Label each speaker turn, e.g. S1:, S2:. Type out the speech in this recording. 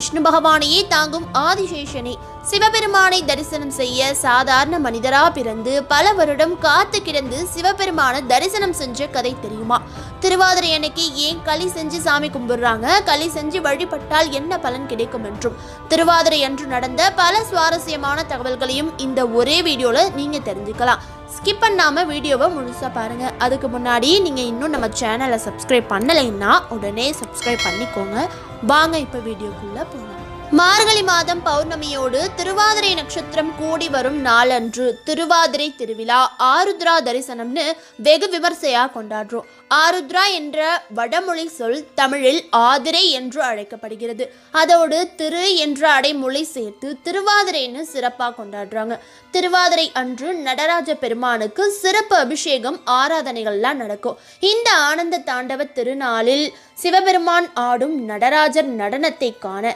S1: விஷ்ணு பகவானையே தாங்கும் ஆதிசேஷனே சிவபெருமானை தரிசனம் செய்ய சாதாரண மனிதரா பிறந்து பல வருடம் காத்து கிடந்து சிவபெருமான தரிசனம் செஞ்ச கதை தெரியுமா? திருவாதிரை அன்னைக்கு ஏன் களி செஞ்சு சாமி கும்பிடுறாங்க, களி செஞ்சு வழிபட்டால் என்ன பலன் கிடைக்கும் என்றும் திருவாதிரை அன்று நடந்த பல சுவாரஸ்யமான தகவல்களையும் இந்த ஒரே வீடியோல நீங்க தெரிஞ்சுக்கலாம். ஸ்கிப் பண்ணாம வீடியோவை முழுசா பாருங்க. அதுக்கு முன்னாடி நீங்க இன்னும் நம்ம சேனலை சப்ஸ்கிரைப் பண்ணலைன்னா உடனே சப்ஸ்கிரைப் பண்ணிக்கோங்க. வாங்க இப்ப வீடியோக்குள்ள போகலாம். மார்கழி மாதம் பௌர்ணமியோடு திருவாதிரை நட்சத்திரம் கூடி வரும் நாளன்று திருவாதிரை திருவிழா ஆருத்ரா தரிசனம்னு வெகு விமர்சையா கொண்டாடுறோம். ஆருத்ரா என்ற வடமொழி சொல் தமிழில் ஆதிரை என்று அழைக்கப்படுகிறது. அதோடு திரு என்ற அடைமொழி சேர்த்து திருவாதிரைன்னு சிறப்பா கொண்டாடுறாங்க. திருவாதிரை அன்று நடராஜ பெருமானுக்கு சிறப்பு அபிஷேகம் ஆராதனைகள்லாம் நடக்கும். இந்த ஆனந்த தாண்டவ திருநாளில் சிவபெருமான் ஆடும் நடராஜர் நடனத்தை காண